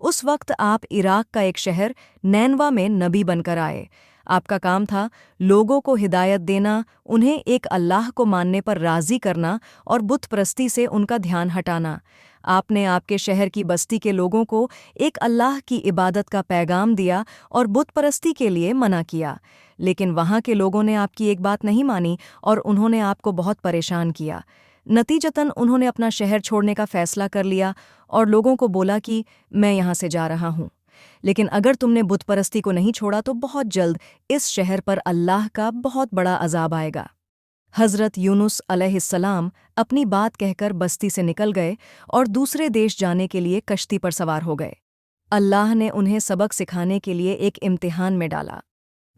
اس وقت آپ عراق کا ایک شہر نینوا میں نبی بن کر آئے۔ آپ کا کام تھا لوگوں کو ہدایت دینا، انہیں ایک اللہ کو ماننے پر راضی کرنا اور بت پرستی سے ان کا دھیان ہٹانا۔ آپ نے آپ کے شہر کی بستی کے لوگوں کو ایک اللہ کی عبادت کا پیغام دیا اور بت پرستی کے لیے منع کیا، لیکن وہاں کے لوگوں نے آپ کی ایک بات نہیں مانی اور انہوں نے آپ کو بہت پریشان کیا۔ نتیجتاً انہوں نے اپنا شہر چھوڑنے کا فیصلہ کر لیا اور لوگوں کو بولا کہ میں یہاں سے جا رہا ہوں، لیکن اگر تم نے بت پرستی کو نہیں چھوڑا تو بہت جلد اس شہر پر اللہ کا بہت بڑا عذاب آئے گا۔ حضرت یونس علیہ السلام اپنی بات کہہ کر بستی سے نکل گئے اور دوسرے دیش جانے کے لیے کشتی پر سوار ہو گئے۔ اللہ نے انہیں سبق سکھانے کے لیے ایک امتحان میں ڈالا۔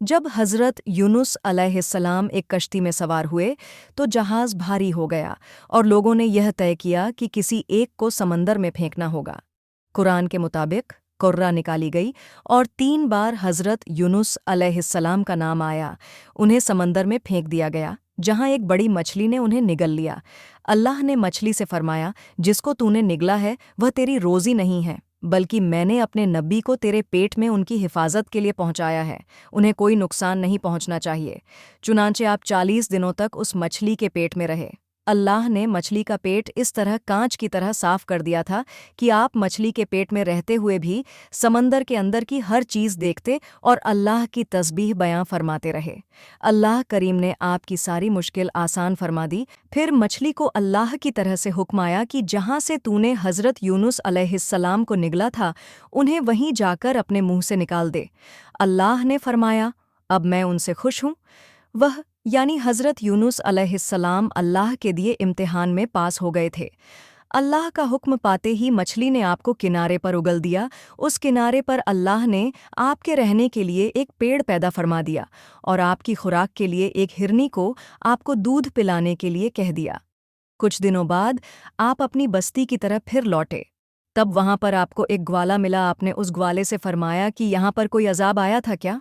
جب حضرت یونس علیہ السلام ایک کشتی میں سوار ہوئے تو جہاز بھاری ہو گیا اور لوگوں نے یہ طے کیا کہ کسی ایک کو سمندر میں پھینکنا ہوگا۔ قرآن کے مطابق قرہ نکالی گئی اور 3 بار حضرت یونس علیہ السلام کا نام آیا۔ انہیں سمندر میں پھینک دیا گیا، جہاں ایک بڑی مچھلی نے انہیں نگل لیا۔ اللہ نے مچھلی سے فرمایا، جس کو تو نے نگلا ہے وہ تیری روزی نہیں ہے، بلکہ میں نے اپنے نبی کو تیرے پیٹ میں ان کی حفاظت کے لیے پہنچایا ہے، انہیں کوئی نقصان نہیں پہنچنا چاہیے۔ چنانچہ آپ 40 دنوں تک اس مچھلی کے پیٹ میں رہے۔ اللہ نے مچھلی کا پیٹ اس طرح کانچ کی طرح صاف کر دیا تھا کہ آپ مچھلی کے پیٹ میں رہتے ہوئے بھی سمندر کے اندر کی ہر چیز دیکھتے اور اللہ کی تسبیح بیان فرماتے رہے۔ اللہ کریم نے آپ کی ساری مشکل آسان فرما دی۔ پھر مچھلی کو اللہ کی طرح سے حکم آیا کہ جہاں سے تو نے حضرت یونس علیہ السلام کو نگلا تھا انہیں وہیں جا کر اپنے منہ سے نکال دے۔ اللہ نے فرمایا، اب میں ان سے خوش ہوں۔ وہ یعنی حضرت یونس علیہ السلام اللہ کے دیے امتحان میں پاس ہو گئے تھے۔ اللہ کا حکم پاتے ہی مچھلی نے آپ کو کنارے پر اگل دیا۔ اس کنارے پر اللہ نے آپ کے رہنے کے لیے ایک پیڑ پیدا فرما دیا اور آپ کی خوراک کے لیے ایک ہرنی کو آپ کو دودھ پلانے کے لیے کہہ دیا۔ کچھ دنوں بعد آپ اپنی بستی کی طرف پھر لوٹے۔ تب وہاں پر آپ کو ایک گوالا ملا۔ آپ نے اس گوالے سے فرمایا کہ یہاں پر کوئی عذاب آیا تھا کیا؟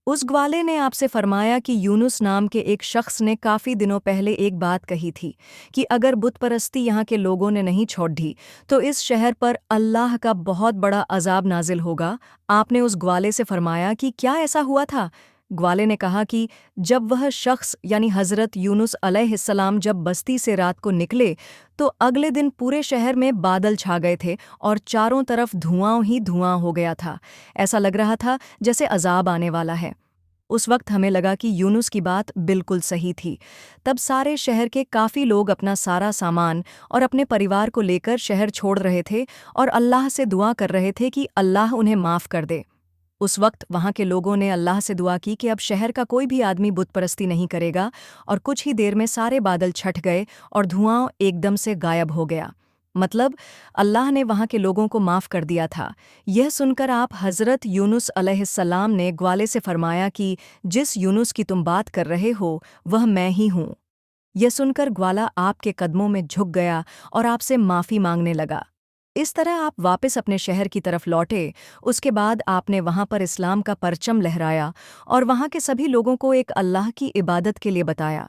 اس گوالے نے آپ سے فرمایا کہ یونس نام کے ایک شخص نے کافی دنوں پہلے ایک بات کہی تھی کہ اگر بت پرستی یہاں کے لوگوں نے نہیں چھوڑ دی تو اس شہر پر اللہ کا بہت بڑا عذاب نازل ہوگا۔ آپ نے اس گوالے سے فرمایا کہ کیا ایسا ہوا تھا؟ گوالے نے کہا کہ جب وہ شخص یعنی حضرت یونس علیہ السلام جب بستی سے رات کو نکلے تو اگلے دن پورے شہر میں بادل چھا گئے تھے اور چاروں طرف دھواں ہی دھواں ہو گیا تھا۔ ایسا لگ رہا تھا جیسے عذاب آنے والا ہے۔ اس وقت ہمیں لگا کہ یونس کی بات بالکل صحیح تھی۔ تب سارے شہر کے کافی لوگ اپنا سارا سامان اور اپنے پریوار کو لے کر شہر چھوڑ رہے تھے اور اللہ سے دعا کر رہے تھے کہ اللہ انہیں معاف کر دے۔ اس وقت وہاں کے لوگوں نے اللہ سے دعا کی کہ اب شہر کا کوئی بھی آدمی بت پرستی نہیں کرے گا، اور کچھ ہی دیر میں سارے بادل چھٹ گئے اور دھواں ایک دم سے غائب ہو گیا۔ مطلب اللہ نے وہاں کے لوگوں کو معاف کر دیا تھا۔ یہ سن کر آپ حضرت یونس علیہ السلام نے گوالے سے فرمایا کہ جس یونس کی تم بات کر رہے ہو وہ میں ہی ہوں۔ یہ سن کر گوالا آپ کے قدموں میں جھک گیا اور آپ سے معافی مانگنے لگا۔ اس طرح آپ واپس اپنے شہر کی طرف لوٹے۔ اس کے بعد آپ نے وہاں پر اسلام کا پرچم لہرایا اور وہاں کے سبھی لوگوں کو ایک اللہ کی عبادت کے لیے بتایا۔